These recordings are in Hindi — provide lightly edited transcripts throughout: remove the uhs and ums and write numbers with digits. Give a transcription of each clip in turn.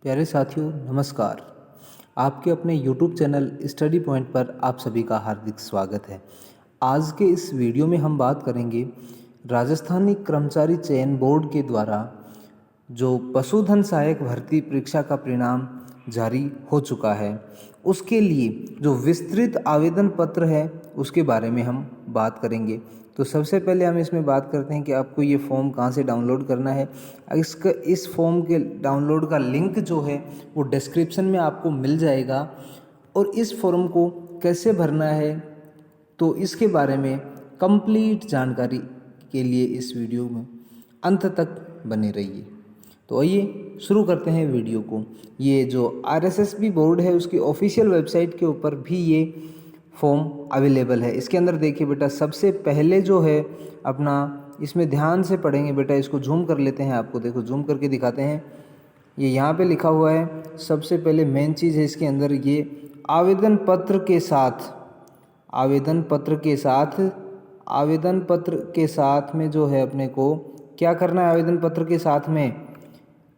प्यारे साथियों नमस्कार। आपके अपने YouTube चैनल स्टडी पॉइंट पर आप सभी का हार्दिक स्वागत है। आज के इस वीडियो में हम बात करेंगे राजस्थानी कर्मचारी चयन बोर्ड के द्वारा जो पशुधन सहायक भर्ती परीक्षा का परिणाम जारी हो चुका है, उसके लिए जो विस्तृत आवेदन पत्र है उसके बारे में हम बात करेंगे। तो सबसे पहले हम इसमें बात करते हैं कि आपको ये फॉर्म कहाँ से डाउनलोड करना है। इस फॉर्म के डाउनलोड का लिंक जो है वो डिस्क्रिप्शन में आपको मिल जाएगा। और इस फॉर्म को कैसे भरना है तो इसके बारे में कंप्लीट जानकारी के लिए इस वीडियो में अंत तक बने रहिए। तो आइए शुरू करते हैं वीडियो को। ये जो RSSB बोर्ड है उसकी ऑफिशियल वेबसाइट के ऊपर भी ये फॉर्म अवेलेबल है। इसके अंदर देखिए बेटा, सबसे पहले जो है अपना, इसमें ध्यान से पढ़ेंगे बेटा, इसको जूम कर लेते हैं, आपको देखो जूम करके दिखाते हैं। ये यहाँ पे लिखा हुआ है, सबसे पहले मेन चीज़ है इसके अंदर ये आवेदन पत्र के साथ, आवेदन पत्र के साथ में जो है अपने को क्या करना है। आवेदन पत्र के साथ में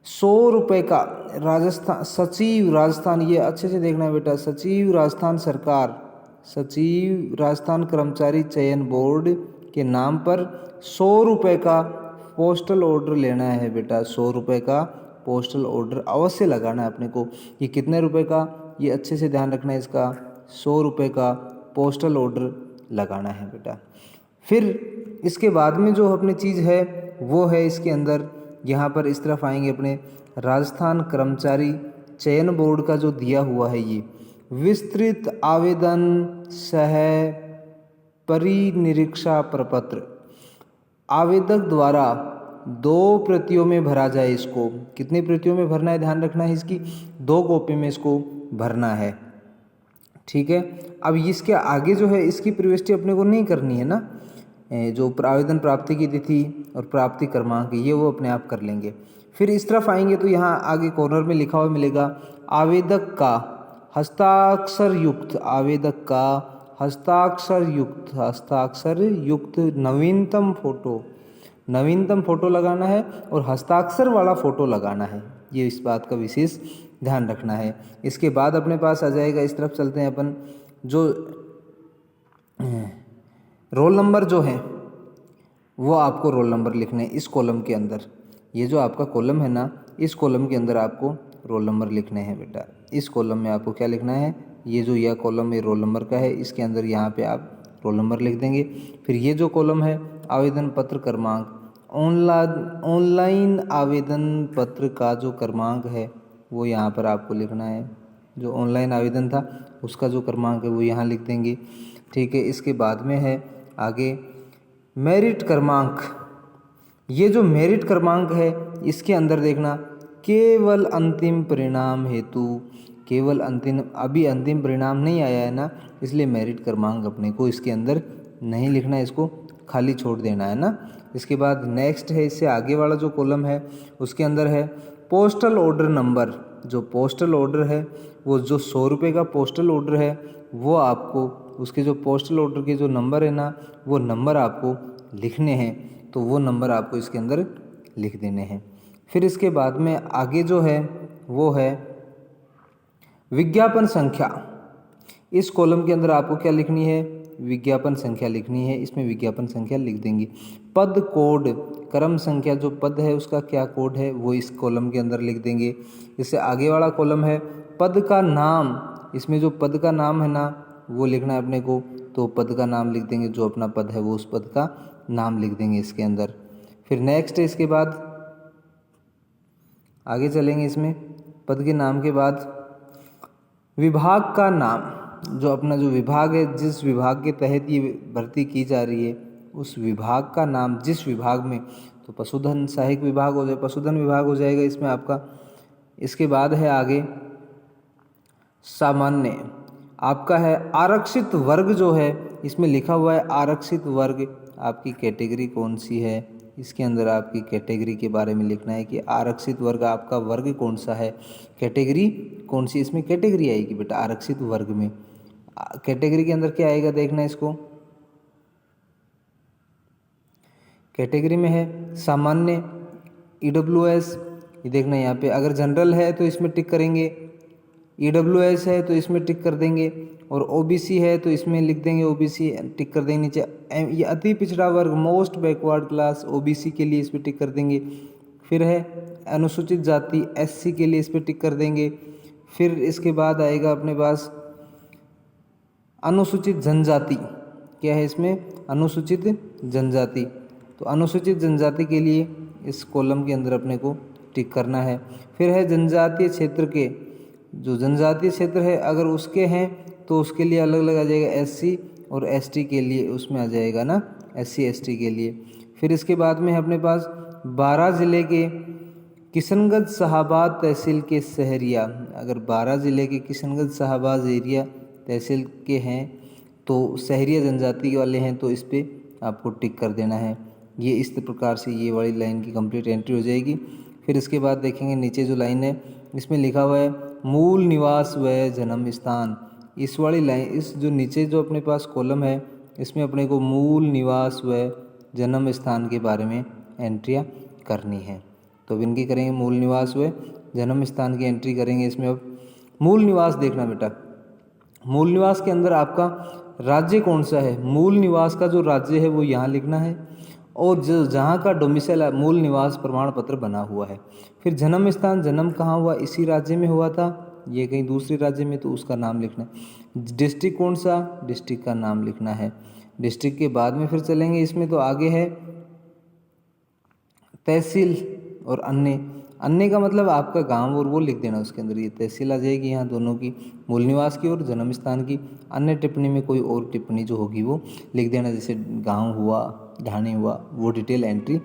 100 रुपये का सचिव राजस्थान, ये अच्छे से देखना है बेटा, सचिव राजस्थान कर्मचारी चयन बोर्ड के नाम पर 100 रुपये का पोस्टल ऑर्डर लेना है बेटा। 100 रुपये का पोस्टल ऑर्डर अवश्य लगाना है अपने को। ये कितने रुपए का, ये अच्छे से ध्यान रखना है इसका, 100 रुपये का पोस्टल ऑर्डर लगाना है बेटा। फिर इसके बाद में जो अपनी चीज़ है वो है इसके अंदर, यहाँ पर इस तरफ आएंगे अपने, राजस्थान कर्मचारी चयन बोर्ड का जो दिया हुआ है ये विस्तृत आवेदन सह परिनिरीक्षा प्रपत्र, आवेदक द्वारा 2 प्रतियों में भरा जाए। इसको कितनी प्रतियों में भरना है, ध्यान रखना है, इसकी 2 कॉपी में इसको भरना है। ठीक है। अब इसके आगे जो है इसकी प्रविष्टि अपने को नहीं करनी है ना, जो आवेदन प्राप्ति की तिथि और प्राप्ति क्रमांक ये वो अपने आप कर लेंगे। फिर इस तरफ आएंगे तो यहाँ आगे कॉर्नर में लिखा हुआ मिलेगा, आवेदक का हस्ताक्षर युक्त, आवेदक का हस्ताक्षर युक्त नवीनतम फोटो लगाना है और हस्ताक्षर वाला फ़ोटो लगाना है। ये इस बात का विशेष ध्यान रखना है। इसके बाद अपने पास आ जाएगा, इस तरफ चलते हैं अपन, जो रोल नंबर जो है वो आपको रोल नंबर लिखने हैं इस कॉलम के अंदर। ये जो आपका कॉलम है ना, इस कॉलम के अंदर आपको रोल नंबर लिखने हैं बेटा। इस कॉलम में आपको क्या लिखना है, ये जो यह कॉलम है रोल नंबर का है, इसके अंदर यहाँ पे आप रोल नंबर लिख देंगे। फिर ये जो कॉलम है आवेदन पत्र क्रमांक, ऑनलाइन आवेदन पत्र का जो क्रमांक है वो यहाँ पर आपको लिखना है। जो ऑनलाइन आवेदन था उसका जो क्रमांक है वो यहाँ लिख देंगे। ठीक है। इसके बाद में है आगे मेरिट क्रमांक। ये जो मेरिट क्रमांक है इसके अंदर देखना, केवल अंतिम परिणाम हेतु, अभी अंतिम परिणाम नहीं आया है ना, इसलिए मेरिट क्रमांक अपने को इसके अंदर नहीं लिखना है, इसको खाली छोड़ देना है ना। इसके बाद नेक्स्ट है, इससे आगे वाला जो कॉलम है उसके अंदर है पोस्टल ऑर्डर नंबर। जो पोस्टल ऑर्डर है वो जो 100 रुपये का पोस्टल ऑर्डर है वो आपको, उसके जो पोस्टल ऑर्डर के जो नंबर है ना, वो नंबर आपको लिखने हैं। तो वो नंबर आपको इसके अंदर लिख देने हैं। फिर इसके बाद में आगे जो है वो है विज्ञापन संख्या। इस कॉलम के अंदर आपको क्या लिखनी है, विज्ञापन संख्या लिखनी है। इसमें विज्ञापन संख्या लिख देंगे। पद कोड, क्रम संख्या, जो पद है उसका क्या कोड है वो इस कॉलम के अंदर लिख देंगे। इससे आगे वाला कॉलम है पद का नाम। इसमें जो पद का नाम है ना वो लिखना है अपने को, तो पद का नाम लिख देंगे। जो अपना पद है वो उस पद का नाम लिख देंगे इसके अंदर। फिर नेक्स्ट है, इसके बाद आगे चलेंगे। इसमें पद के नाम के बाद विभाग का नाम, जो अपना जो विभाग है, जिस विभाग के तहत ये भर्ती की जा रही है उस विभाग का नाम, जिस विभाग में, तो पशुधन सहायक विभाग हो जाए, पशुधन विभाग हो जाएगा इसमें आपका। इसके बाद है आगे सामान्य, आपका है आरक्षित वर्ग जो है, इसमें लिखा हुआ है आरक्षित वर्ग, आपकी कैटेगरी कौन सी है, इसके अंदर आपकी कैटेगरी के बारे में लिखना है कि आरक्षित वर्ग, आपका वर्ग कौन सा है, कैटेगरी कौन सी, इसमें कैटेगरी आएगी बेटा आरक्षित वर्ग में। कैटेगरी के अंदर क्या आएगा देखना, इसको कैटेगरी में है सामान्य, EWS, ये देखना यहाँ पे अगर जनरल है तो इसमें टिक करेंगे, EWS है तो इसमें टिक कर देंगे, और OBC है तो इसमें लिख देंगे OBC, टिक कर देंगे नीचे। ये अति पिछड़ा वर्ग मोस्ट बैकवर्ड क्लास OBC के लिए इस पर टिक कर देंगे। फिर है अनुसूचित जाति SC के लिए इस पर टिक कर देंगे। फिर इसके बाद आएगा अपने पास अनुसूचित जनजाति, क्या है इसमें अनुसूचित जनजाति, तो अनुसूचित जनजाति के लिए इस कॉलम के अंदर अपने को टिक करना है। फिर है जनजातीय क्षेत्र के, जो जनजातीय क्षेत्र है अगर उसके हैं तो उसके लिए अलग अलग आ जाएगा, SC और ST के लिए उसमें आ जाएगा ना, SC ST के लिए। फिर इसके बाद में है अपने पास 12 ज़िले के किशनगंज शाहाबाद तहसील के शहरिया, अगर 12 ज़िले के किशनगंज शाहाबाद एरिया तहसील के हैं तो शहरिया जनजाति वाले हैं तो इस पर आपको टिक कर देना है। ये इस प्रकार से ये वाली लाइन की कंप्लीट एंट्री हो जाएगी। फिर इसके बाद देखेंगे नीचे जो लाइन है इसमें लिखा हुआ है मूल निवास व जन्म स्थान, इस वाली लाइन, इस जो नीचे जो अपने पास कॉलम है इसमें अपने को मूल निवास व जन्म स्थान के बारे में एंट्रियाँ करनी है। तो अब इनकी करेंगे मूल निवास व जन्म स्थान की एंट्री करेंगे इसमें। अब मूल निवास देखना बेटा, मूल निवास के अंदर आपका राज्य कौन सा है, मूल निवास का जो राज्य है वो यहाँ लिखना है, और जो जहाँ का डोमिसाइल मूल निवास प्रमाण पत्र बना हुआ है। फिर जन्म स्थान, जन्म कहाँ हुआ, इसी राज्य में हुआ था, ये कहीं दूसरे राज्य में तो उसका नाम लिखना है। डिस्ट्रिक्ट कौन सा, डिस्ट्रिक्ट का नाम लिखना है। डिस्ट्रिक्ट के बाद में फिर चलेंगे इसमें तो आगे है तहसील और अन्य का मतलब आपका गांव और वो लिख देना उसके अंदर, ये तहसील आ जाएगी यहाँ दोनों की, मूल निवास की और जन्म स्थान की। अन्य टिप्पणी में कोई और टिप्पणी जो होगी वो लिख देना, जैसे गांव हुआ, ढाणी हुआ, वो डिटेल एंट्री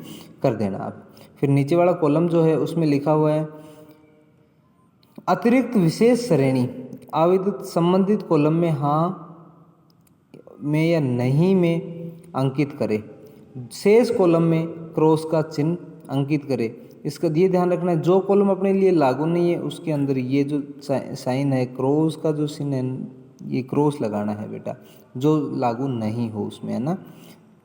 कर देना आप। फिर नीचे वाला कॉलम जो है उसमें लिखा हुआ है अतिरिक्त विशेष श्रेणी आवेदित संबंधित कॉलम में हाँ में या नहीं में अंकित करें, शेष कॉलम में क्रॉस का चिन्ह अंकित करें। इसका ये ध्यान रखना है जो कॉलम अपने लिए लागू नहीं है उसके अंदर ये जो साइन है क्रॉस का जो चिन्ह है ये क्रॉस लगाना है बेटा, जो लागू नहीं हो उसमें, है ना।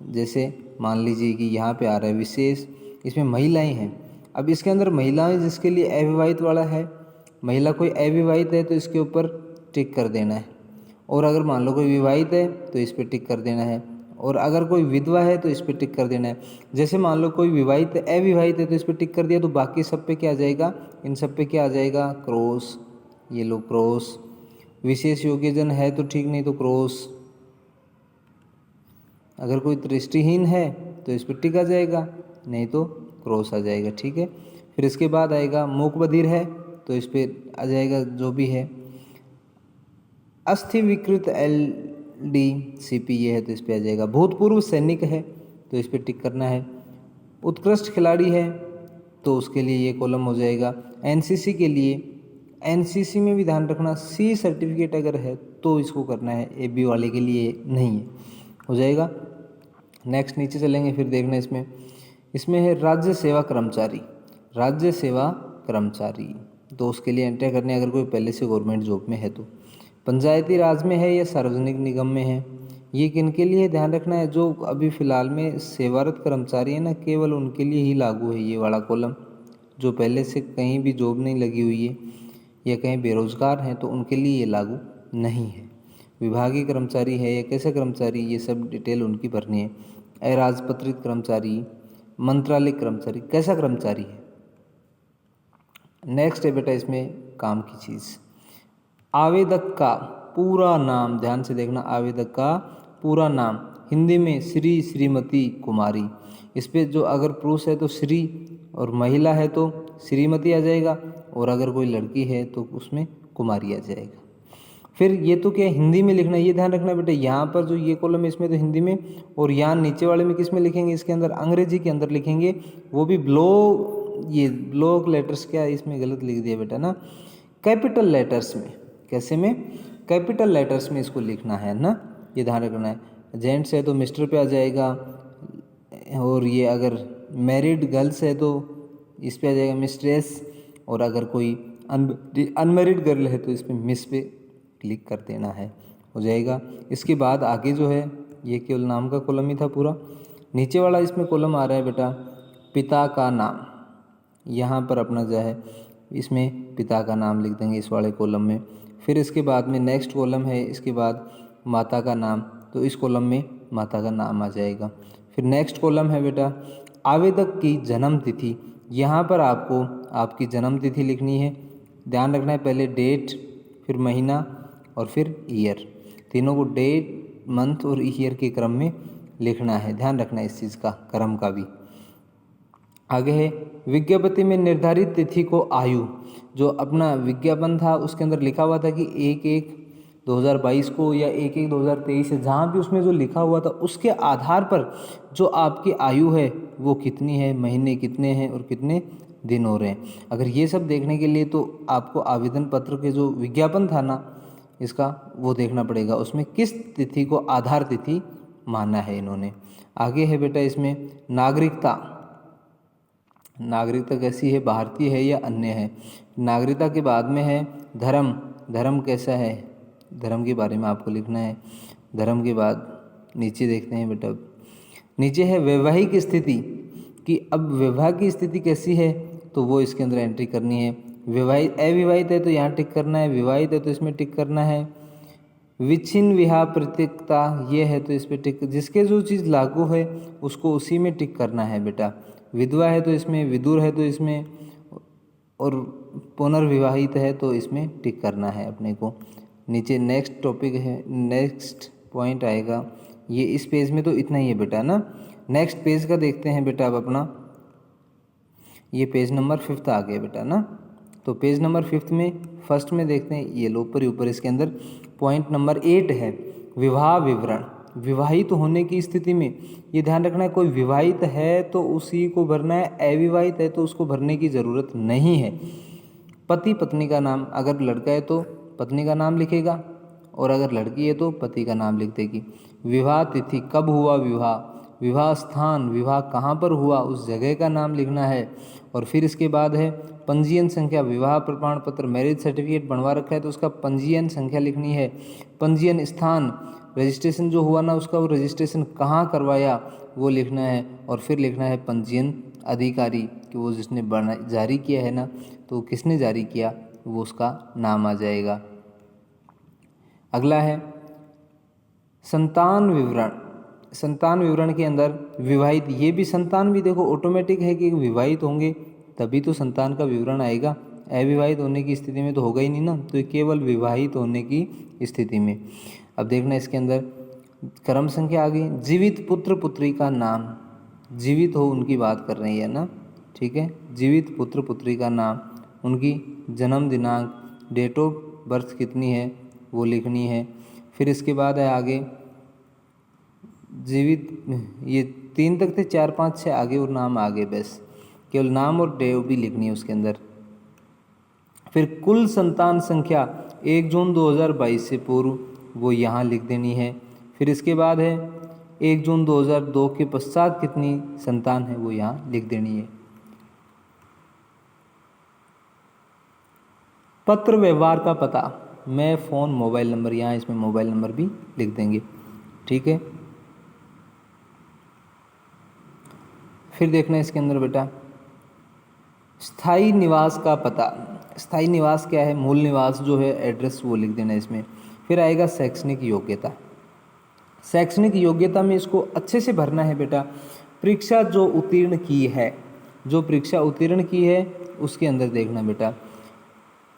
जैसे मान लीजिए कि यहाँ पे आ रहा है विशेष, इसमें महिलाएं हैं, अब इसके अंदर महिलाएं जिसके लिए अविवाहित वाला है, महिला कोई अविवाहित है तो इसके ऊपर टिक कर देना है, और अगर मान लो कोई विवाहित है तो इस पर टिक कर देना है, और अगर कोई विधवा है तो इस पर टिक कर देना है। जैसे मान लो कोई विवाहित है अविवाहित है तो इस पर टिक कर दिया, तो बाकी सब पे क्या आ जाएगा, इन सब पे क्या आ जाएगा, क्रॉस। ये लो क्रॉस, विशेष योग्यजन है तो ठीक, नहीं तो क्रॉस। अगर कोई दृष्टिहीन है तो इस पर टिक आ जाएगा, नहीं तो क्रॉस आ जाएगा, ठीक है। फिर इसके बाद आएगा मूक बधिर है तो इस पर आ जाएगा जो भी है। अस्थि विकृत LDCP ये है तो इस पर आ जाएगा। भूतपूर्व सैनिक है तो इस पर टिक करना है। उत्कृष्ट खिलाड़ी है तो उसके लिए ये कॉलम हो जाएगा। NCC के लिए, NCC में भी ध्यान रखना C सर्टिफिकेट अगर है तो इसको करना है, AB वाले के लिए नहीं है, हो जाएगा। नेक्स्ट नीचे चलेंगे फिर देखना इसमें है राज्य सेवा कर्मचारी, राज्य सेवा कर्मचारी तो उसके लिए एंटर करने अगर कोई पहले से गवर्नमेंट जॉब में है तो। पंचायती राज में है या सार्वजनिक निगम में है, ये किन के लिए ध्यान रखना है, जो अभी फ़िलहाल में सेवारत कर्मचारी है ना, केवल उनके लिए ही लागू है ये वाला कॉलम। जो पहले से कहीं भी जॉब नहीं लगी हुई है या कहीं बेरोजगार हैं तो उनके लिए ये लागू नहीं है। विभागीय कर्मचारी है या कैसे कर्मचारी, ये सब डिटेल उनकी भरनी है। अराजपत्रित कर्मचारी, मंत्रालय कर्मचारी, कैसा कर्मचारी है। नेक्स्ट है बेटा इसमें काम की चीज़, आवेदक का पूरा नाम, ध्यान से देखना, आवेदक का पूरा नाम हिंदी में श्री श्रीमती कुमारी। इस पर जो अगर पुरुष है तो श्री और महिला है तो श्रीमती आ जाएगा, और अगर कोई लड़की है तो उसमें कुमारी आ जाएगा। फिर ये तो क्या हिंदी में लिखना है, ये ध्यान रखना बेटा, यहाँ पर जो ये कॉलम है इसमें तो हिंदी में, और यहाँ नीचे वाले में किस में लिखेंगे, इसके अंदर अंग्रेजी के अंदर लिखेंगे, वो भी ब्लॉक लेटर्स, क्या इसमें गलत लिख दिया बेटा ना, कैपिटल लेटर्स में। कैसे में, कैपिटल लेटर्स में इसको लिखना है ना, ये ध्यान रखना है। जेंट्स है तो मिस्टर पे आ जाएगा, और ये अगर मैरिड गर्ल्स है तो इस पे आ जाएगा मिस्ट्रेस, और अगर कोई अनमैरिड गर्ल है तो इस पर मिस पे क्लिक कर देना है, हो जाएगा। इसके बाद आगे जो है ये केवल नाम का कॉलम ही था पूरा। नीचे वाला इसमें कॉलम आ रहा है बेटा पिता का नाम, यहाँ पर अपना जो है इसमें पिता का नाम लिख देंगे इस वाले कॉलम में। फिर इसके बाद में नेक्स्ट कॉलम है, इसके बाद माता का नाम, तो इस कॉलम में माता का नाम आ जाएगा। फिर नेक्स्ट कॉलम है बेटा आवेदक की जन्म तिथि। यहाँ पर आपको आपकी जन्म तिथि लिखनी है। ध्यान रखना है पहले डेट, फिर महीना और फिर ईयर। तीनों को डेट, मंथ और ईयर के क्रम में लिखना है। ध्यान रखना है इस चीज़ का, क्रम का भी। आगे है विज्ञप्ति में निर्धारित तिथि को आयु, जो अपना विज्ञापन था उसके अंदर लिखा हुआ था कि 1/1/2022 को या 1/1/2023 है, जहाँ भी उसमें जो लिखा हुआ था उसके आधार पर जो आपकी आयु है वो कितनी है, महीने कितने हैं और कितने दिन हो रहे हैं। अगर ये सब देखने के लिए तो आपको आवेदन पत्र के जो विज्ञापन था ना इसका, वो देखना पड़ेगा, उसमें किस तिथि को आधार तिथि माना है इन्होंने। आगे है बेटा इसमें नागरिकता। नागरिकता कैसी है, भारतीय है या अन्य है। नागरिकता के बाद में है धर्म। धर्म कैसा है, धर्म के बारे में आपको लिखना है। धर्म के बाद नीचे देखते हैं बेटा, नीचे है वैवाहिक स्थिति कि अब वैवाह की स्थिति कैसी है, तो वो इसके अंदर एंट्री करनी है। विवाहित अविवाहित है तो यहाँ टिक करना है, विवाहित है तो इसमें टिक करना है। विच्छिन्न विवाह प्रत्येकता ये है तो इस पर टिक, जिसके जो चीज़ लागू है उसको उसी में टिक करना है बेटा। विधवा है तो इसमें, विदुर है तो इसमें, और पुनर्विवाहित है तो इसमें टिक करना है अपने को। नीचे नेक्स्ट टॉपिक है, नेक्स्ट पॉइंट आएगा। ये इस पेज में तो इतना ही है बेटा ना। नेक्स्ट पेज का देखते हैं बेटा अब अपना, ये पेज नंबर 5 आ गया बेटा ना। तो पेज नंबर 5 में फर्स्ट में देखते हैं, ये लो ऊपर इसके अंदर पॉइंट नंबर 8 है विवाह विवरण। विवाहित होने की स्थिति में ये ध्यान रखना है, कोई विवाहित है तो उसी को भरना है, अविवाहित है तो उसको भरने की ज़रूरत नहीं है। पति पत्नी का नाम, अगर लड़का है तो पत्नी का नाम लिखेगा और अगर लड़की है तो पति का नाम लिख देगी। विवाह तिथि, कब हुआ विवाह, विवाह स्थान, विवाह कहाँ पर हुआ उस जगह का नाम लिखना है। और फिर इसके बाद है पंजीयन संख्या, विवाह प्रमाण पत्र मैरिज सर्टिफिकेट बनवा रखा है तो उसका पंजीयन संख्या लिखनी है। पंजीयन स्थान, रजिस्ट्रेशन जो हुआ ना उसका वो रजिस्ट्रेशन कहाँ करवाया वो लिखना है। और फिर लिखना है पंजीयन अधिकारी कि वो जिसने जारी किया है ना, तो किसने जारी किया वो उसका नाम आ जाएगा। अगला है संतान विवरण। संतान विवरण के अंदर विवाहित, ये भी संतान भी देखो ऑटोमेटिक है कि विवाहित होंगे तभी तो संतान का विवरण आएगा। अविवाहित होने की स्थिति में तो होगा ही नहीं ना, तो ये केवल विवाहित होने की स्थिति में। अब देखना इसके अंदर क्रम संख्या आ गई। जीवित पुत्र पुत्री का नाम, जीवित हो उनकी बात कर रही है ना, ठीक है। जीवित पुत्र पुत्री का नाम, उनकी जन्म दिनांक, डेट ऑफ बर्थ कितनी है वो लिखनी है। फिर इसके बाद है आगे जीवित, ये 3 तक थे, 4 5 6 आगे और नाम आगे, बस केवल नाम और डेट भी लिखनी है उसके अंदर। फिर कुल संतान संख्या 1 जून 2022 से पूर्व वो यहाँ लिख देनी है। फिर इसके बाद है 1 जून 2002 के पश्चात कितनी संतान है वो यहाँ लिख देनी है। पत्र व्यवहार का पता, मैं फ़ोन मोबाइल नंबर, यहाँ इसमें मोबाइल नंबर भी लिख देंगे, ठीक है। फिर देखना है इसके अंदर बेटा स्थायी निवास का पता। स्थायी निवास क्या है, मूल निवास जो है एड्रेस वो लिख देना है इसमें। फिर आएगा शैक्षणिक योग्यता। शैक्षणिक योग्यता में इसको अच्छे से भरना है बेटा। परीक्षा जो उत्तीर्ण की है, जो परीक्षा उत्तीर्ण की है उसके अंदर देखना बेटा,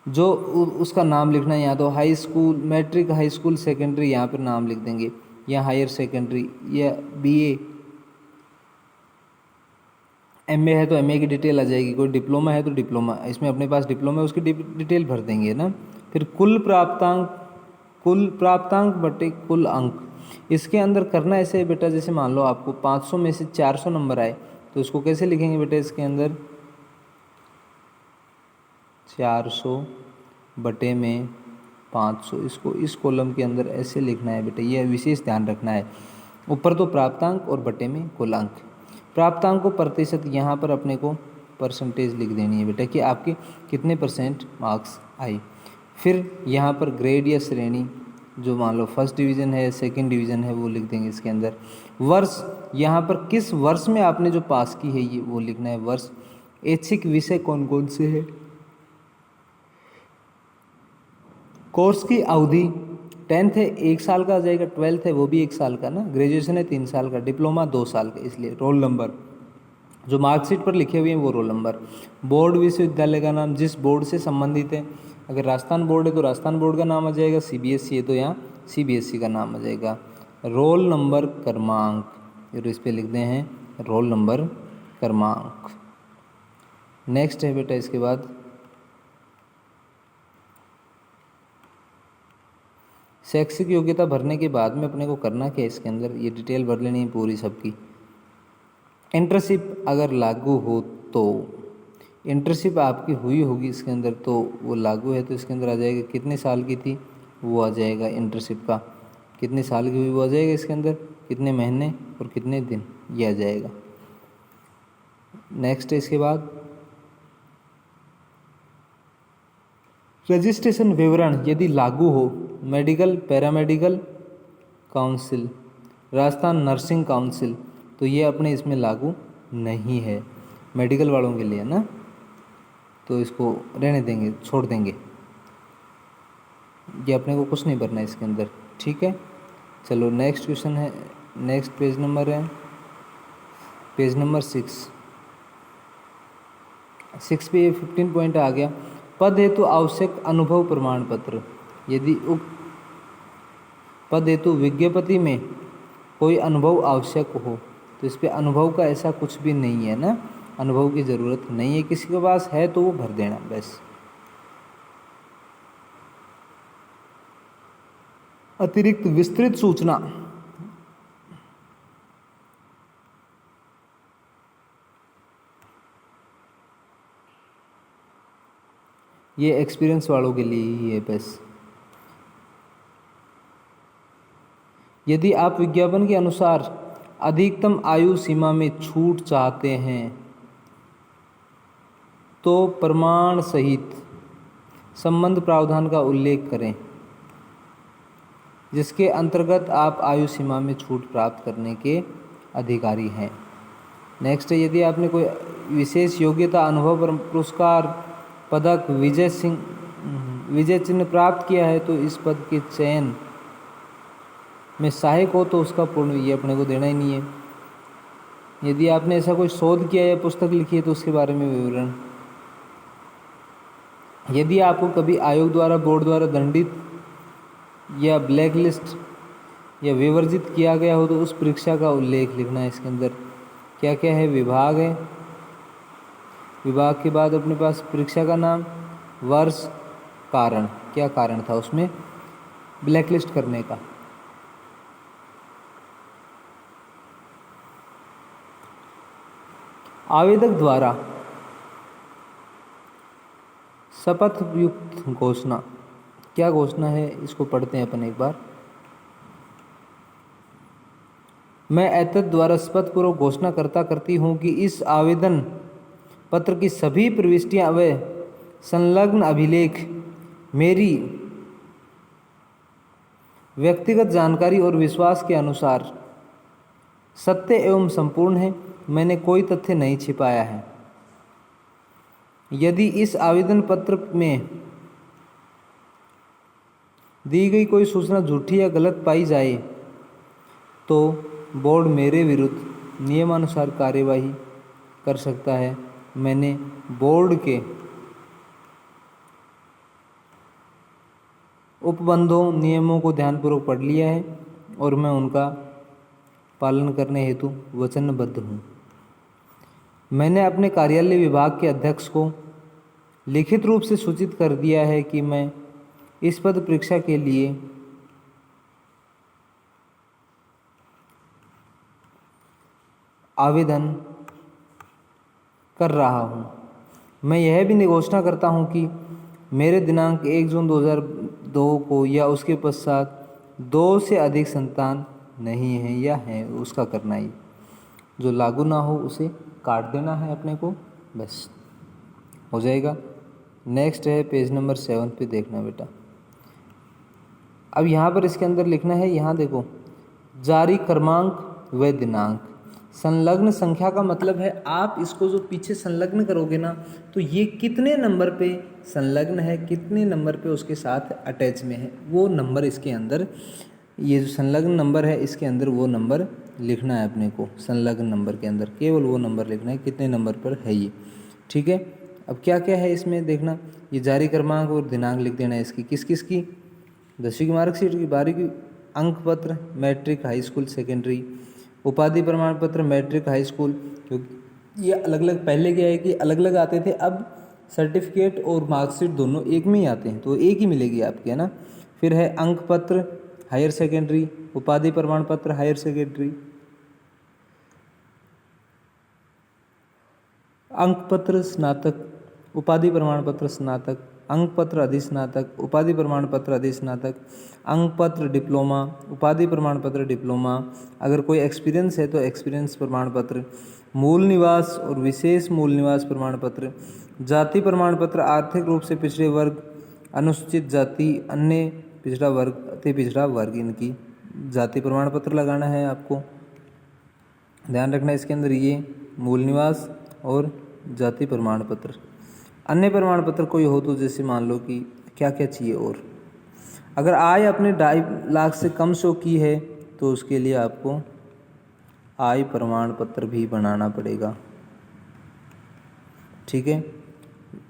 जो उसका नाम लिखना है। यहाँ तो high school, matric, high school, secondary यहाँ पर नाम लिख देंगे, या हायर सेकेंडरी, या BA, MA है तो MA की डिटेल आ जाएगी, कोई डिप्लोमा है तो डिप्लोमा, इसमें अपने पास डिप्लोमा है उसकी डिटेल भर देंगे ना। फिर कुल प्राप्तांक बटे कुल अंक, इसके अंदर करना ऐसे है बेटा, जैसे मान लो आपको 500 में से 400 नंबर आए तो इसको कैसे लिखेंगे बेटा, इसके अंदर 400 बटे में 500, इसको इस कॉलम के अंदर ऐसे लिखना है बेटा, ये विशेष ध्यान रखना है। ऊपर तो प्राप्तांक और बटे में कुल अंक। प्राप्तांक को प्रतिशत, यहाँ पर अपने को परसेंटेज लिख देनी है बेटा कि आपके कितने % मार्क्स आए। फिर यहाँ पर ग्रेड या श्रेणी, जो मान लो फर्स्ट डिवीज़न है, सेकंड डिवीज़न है वो लिख देंगे इसके अंदर। वर्ष, यहाँ पर किस वर्ष में आपने जो पास की है ये वो लिखना है वर्ष। ऐच्छिक विषय कौन कौन से हैं? कोर्स की अवधि 10th है 1 साल का आ जाएगा, 12th है वो भी 1 साल का ना, ग्रेजुएशन है 3 साल का, डिप्लोमा 2 साल का, इसलिए रोल नंबर जो मार्कशीट पर लिखे हुए हैं वो रोल नंबर। बोर्ड विश्वविद्यालय का नाम जिस बोर्ड से संबंधित है, अगर राजस्थान बोर्ड है तो राजस्थान बोर्ड का नाम आ जाएगा, CBSE है तो यहाँ CBSE का नाम आ जाएगा। रोल नंबर क्रमांक, और इस पर लिखते हैं रोल नंबर क्रमांक। नेक्स्ट है बेटा इसके बाद शैक्षिक योग्यता भरने के बाद में अपने को करना क्या है इसके अंदर, ये डिटेल भर लेनी है पूरी सबकी। इंटर्नशिप अगर लागू हो तो, इंटर्नशिप आपकी हुई होगी इसके अंदर तो वो लागू है, तो इसके अंदर आ जाएगा कितने साल की थी वो आ जाएगा, इंटर्नशिप का कितने साल की हुई वो आ जाएगा इसके अंदर, कितने महीने और कितने दिन ये आ जाएगा। नेक्स्ट है इसके बाद रजिस्ट्रेशन विवरण यदि लागू हो, medical paramedical council, Rajasthan nursing council, तो ये अपने इसमें लागू नहीं है, मेडिकल वालों के लिए ना, तो इसको रहने देंगे, छोड़ देंगे, ये अपने को कुछ नहीं भरना है इसके अंदर, ठीक है। चलो नेक्स्ट क्वेश्चन है, नेक्स्ट पेज नंबर है पेज नंबर 6 पे 15 पॉइंट आ गया। पद हेतु आवश्यक अनुभव प्रमाण पत्र, यदि उक्त पद हेतु विज्ञप्ति में कोई अनुभव आवश्यक हो, तो इस पे अनुभव का ऐसा कुछ भी नहीं है ना, अनुभव की ज़रूरत नहीं है, किसी के पास है तो वो भर देना बस। अतिरिक्त विस्तृत सूचना, ये एक्सपीरियंस वालों के लिए ही है बस। यदि आप विज्ञापन के अनुसार अधिकतम आयु सीमा में छूट चाहते हैं तो प्रमाण सहित संबंध प्रावधान का उल्लेख करें जिसके अंतर्गत आप आयु सीमा में छूट प्राप्त करने के अधिकारी हैं। नेक्स्ट है, यदि आपने कोई विशेष योग्यता, अनुभव, पुरस्कार, पदक, विजय चिन्ह प्राप्त किया है तो इस पद के चयन में सहायक हो तो उसका पूर्ण, ये अपने को देना ही नहीं है। यदि आपने ऐसा कोई शोध किया या पुस्तक लिखी है तो उसके बारे में विवरण। यदि आपको कभी आयोग द्वारा, बोर्ड द्वारा दंडित या ब्लैक लिस्ट या विवर्जित किया गया हो तो उस परीक्षा का उल्लेख लिखना है इसके अंदर। क्या क्या है, विभाग है, विभाग के बाद अपने पास परीक्षा का नाम, वर्ष, कारण, क्या कारण था उसमें ब्लैक लिस्ट करने का। आवेदक द्वारा शपथ युक्त घोषणा, क्या घोषणा है इसको पढ़ते हैं अपन एक बार। मैं एतद द्वारा शपथ पूर्वक घोषणा करती हूँ कि इस आवेदन पत्र की सभी प्रविष्टियाँ व संलग्न अभिलेख मेरी व्यक्तिगत जानकारी और विश्वास के अनुसार सत्य एवं संपूर्ण है, मैंने कोई तथ्य नहीं छिपाया है। यदि इस आवेदन पत्र में दी गई कोई सूचना झूठी या गलत पाई जाए तो बोर्ड मेरे विरुद्ध नियमानुसार कार्यवाही कर सकता है। मैंने बोर्ड के उपबंधों, नियमों को ध्यानपूर्वक पढ़ लिया है और मैं उनका पालन करने हेतु वचनबद्ध हूँ। मैंने अपने कार्यालय विभाग के अध्यक्ष को लिखित रूप से सूचित कर दिया है कि मैं इस पद परीक्षा के लिए आवेदन कर रहा हूँ। मैं यह भी घोषणा करता हूँ कि मेरे दिनांक 1 जून 2002 को या उसके पश्चात 2 से अधिक संतान नहीं है या है, उसका करना ही, जो लागू ना हो उसे काट देना है अपने को, बस हो जाएगा। नेक्स्ट है पेज नंबर 7 पे देखना बेटा। अब यहाँ पर इसके अंदर लिखना है, यहाँ देखो, जारी क्रमांक व दिनांक। संलग्न संख्या का मतलब है आप इसको जो पीछे संलग्न करोगे ना, तो ये कितने नंबर पे संलग्न है, कितने नंबर पे उसके साथ अटैच में है, वो नंबर इसके अंदर, ये जो संलग्न नंबर है इसके अंदर वो नंबर लिखना है अपने को। संलग्न नंबर के अंदर केवल वो नंबर लिखना है कितने नंबर पर है ये। ठीक है, अब क्या क्या है इसमें देखना, ये जारी क्रमांक और दिनांक लिख देना है इसकी, किस किस की, 10वीं की मार्कशीट की, 12वीं की अंक पत्र, मैट्रिक, हाई स्कूल, सेकेंडरी, उपाधि प्रमाण पत्र, मैट्रिक, हाई स्कूल, क्योंकि ये अलग अलग, पहले क्या है कि अलग अलग आते थे, अब सर्टिफिकेट और मार्कशीट दोनों एक में ही आते हैं, तो एक ही मिलेगी आपकी, है ना। फिर है अंक पत्र हायर सेकेंडरी, उपाधि प्रमाण पत्र हायर सेकेंडरी, अंक पत्र स्नातक, उपाधि प्रमाण पत्र स्नातक, अंक पत्र अधिस्नातक, उपाधि प्रमाण पत्र अधिस्नातक, अंक पत्र डिप्लोमा, उपाधि प्रमाण पत्र डिप्लोमा, अगर कोई एक्सपीरियंस है तो एक्सपीरियंस प्रमाण पत्र, मूल निवास और विशेष मूल निवास प्रमाण पत्र, जाति प्रमाण पत्र, आर्थिक रूप से पिछड़े वर्ग, अनुसूचित जाति, अन्य पिछड़ा वर्ग, अति पिछड़ा वर्ग, इनकी जाति प्रमाण पत्र लगाना है आपको। ध्यान रखना इसके अंदर ये मूल निवास और जाति प्रमाण पत्र। अन्य प्रमाण पत्र कोई हो तो जैसे मान लो कि क्या क्या चाहिए, और अगर आय अपने 2.5 लाख से कम शो की है तो उसके लिए आपको आय प्रमाण पत्र भी बनाना पड़ेगा। ठीक है,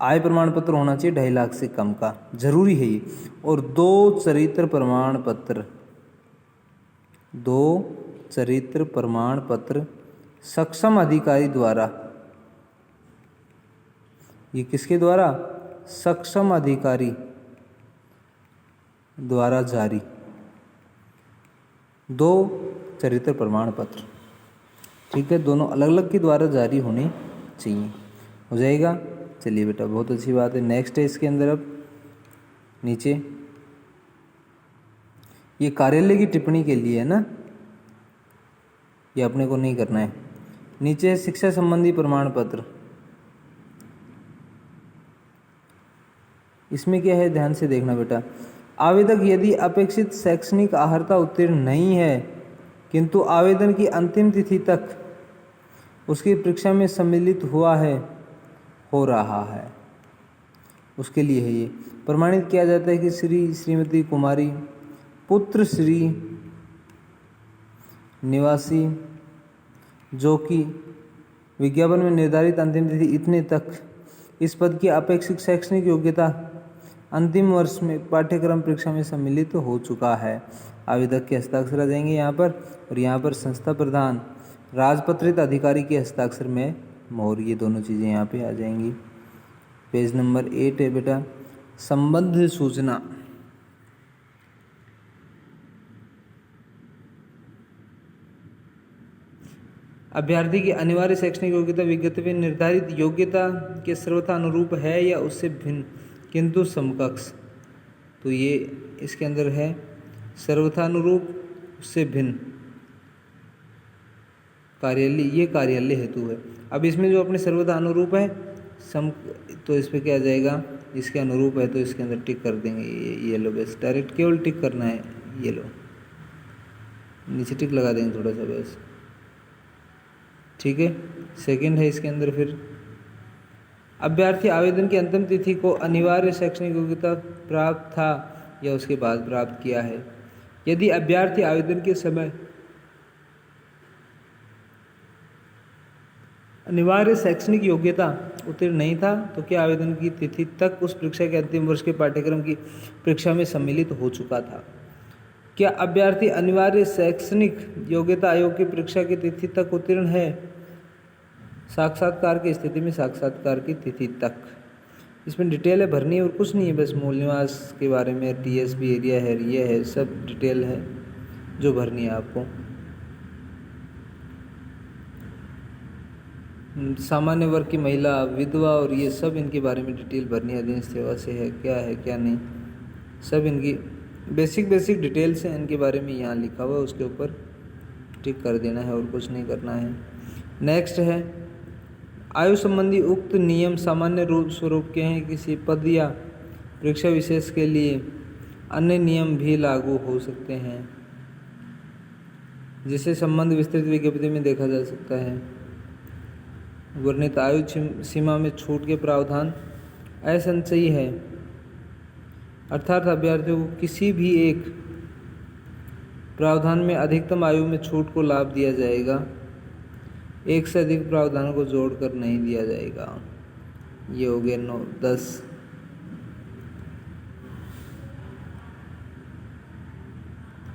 आय प्रमाण पत्र होना चाहिए 2.5 लाख से कम का, जरूरी है ये। और 2 चरित्र प्रमाण पत्र, 2 चरित्र प्रमाण पत्र सक्षम अधिकारी द्वारा, ये किसके द्वारा, सक्षम अधिकारी द्वारा जारी 2 चरित्र प्रमाण पत्र। ठीक है, दोनों अलग अलग के द्वारा जारी होने चाहिए। हो जाएगा, चलिए बेटा बहुत अच्छी बात है। नेक्स्ट है इसके अंदर, अब नीचे ये कार्यालय की टिप्पणी के लिए है ना, ये अपने को नहीं करना है। नीचे है शिक्षा संबंधी प्रमाण पत्र, इसमें क्या है ध्यान से देखना बेटा। आवेदक यदि अपेक्षित शैक्षणिक अर्हता उत्तीर्ण नहीं है किंतु आवेदन की अंतिम तिथि तक उसकी परीक्षा में सम्मिलित हुआ है, हो रहा है, उसके लिए है ये। प्रमाणित किया जाता है कि श्री श्रीमती कुमारी पुत्र श्री निवासी जो कि विज्ञापन में निर्धारित अंतिम तिथि इतने तक इस पद की अपेक्षित शैक्षणिक योग्यता अंतिम वर्ष में पाठ्यक्रम परीक्षा में सम्मिलित हो चुका है। आवेदक के हस्ताक्षर आ जाएंगे यहाँ पर, और यहाँ पर संस्था प्रधान राजपत्रित अधिकारी के हस्ताक्षर में मोहर, ये दोनों चीज़ें यहाँ पे आ जाएंगी। पेज नंबर 8 है बेटा, संबद्ध सूचना। अभ्यर्थी की अनिवार्य शैक्षणिक योग्यता विज्ञप्ति में निर्धारित योग्यता के सर्वथा अनुरूप है या उससे भिन्न किंतु समकक्ष, तो ये इसके अंदर है सर्वथा अनुरूप, उससे भिन्न, कार्यालय, ये कार्यालय हेतु है। अब इसमें जो अपने सर्वथा अनुरूप है सम, तो इस पर क्या आ जाएगा, इसके अनुरूप है तो इसके अंदर टिक कर देंगे, ये लो, बस डायरेक्ट केवल टिक करना है, ये लो नीचे टिक लगा देंगे थोड़ा सा बस। ठीक है, सेकंड है इसके अंदर, फिर अभ्यर्थी आवेदन की अंतिम तिथि को अनिवार्य शैक्षणिक योग्यता प्राप्त था या उसके बाद प्राप्त किया है। यदि अभ्यर्थी आवेदन के समय अनिवार्य शैक्षणिक योग्यता उत्तीर्ण नहीं था तो क्या आवेदन की तिथि तक उस परीक्षा के अंतिम वर्ष के पाठ्यक्रम की परीक्षा में सम्मिलित हो चुका था। क्या अभ्यर्थी अनिवार्य शैक्षणिक योग्यता आयोग की परीक्षा की तिथि तक उत्तीर्ण है, साक्षात्कार की स्थिति में साक्षात्कार की तिथि तक। इसमें डिटेल है भरनी है और कुछ नहीं है, बस मूल निवास के बारे में, टीएसपी एरिया है, ये है, सब डिटेल है जो भरनी है आपको। सामान्य वर्ग की महिला, विधवा और ये सब इनके बारे में डिटेल भरनी है, अधीन सेवा से है क्या नहीं, सब इनकी बेसिक डिटेल्स हैं इनके बारे में, यहाँ लिखा हुआ है, उसके ऊपर टिक कर देना है और कुछ नहीं करना है। नेक्स्ट है आयु संबंधी उक्त नियम सामान्य रूप स्वरूप के हैं, किसी पद या परीक्षा विशेष के लिए अन्य नियम भी लागू हो सकते हैं। जिसे संबंध विस्तृत विज्ञप्ति में देखा जा सकता है। वर्णित आयु सीमा में छूट के प्रावधान असंचयी है, अर्थात अभ्यर्थियों को किसी भी एक प्रावधान में अधिकतम आयु में छूट को लाभ दिया जाएगा, एक से अधिक प्रावधानों को जोड़कर नहीं दिया जाएगा। ये हो गया 9-10।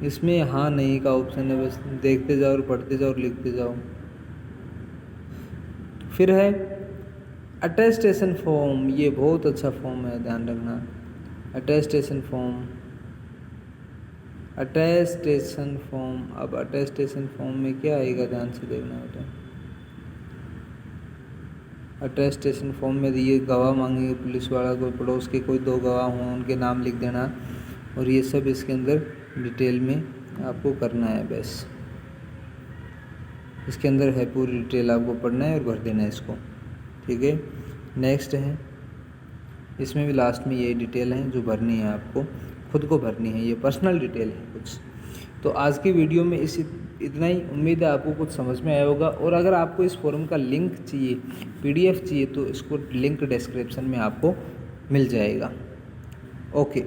इसमें हाँ नहीं का ऑप्शन है, बस देखते जाओ और पढ़ते जाओ और लिखते जाओ। फिर है अटेस्टेशन फॉर्म। ये बहुत अच्छा फॉर्म है, ध्यान रखना। Attestation form, attestation form. अब अटेस्टेशन फॉर्म में क्या आएगा, ध्यान से देखना बेटा। अटेस्टेशन फॉर्म में ये गवाह मांगेंगे पुलिस वाला, कोई पड़ोस के कोई 2 गवाह हों, उनके नाम लिख देना, और ये सब इसके अंदर डिटेल में आपको करना है। बस इसके अंदर है पूरी डिटेल, आपको पढ़ना है और भर देना है इसको, ठीक है। नेक्स्ट है, इसमें भी लास्ट में ये डिटेल है जो भरनी है, आपको खुद को भरनी है, ये पर्सनल डिटेल है कुछ। तो आज की वीडियो में इतना ही। उम्मीद है आपको कुछ समझ में आया होगा, और अगर आपको इस फॉर्म का लिंक चाहिए, PDF चाहिए, तो इसको लिंक डिस्क्रिप्शन में आपको मिल जाएगा। ओके।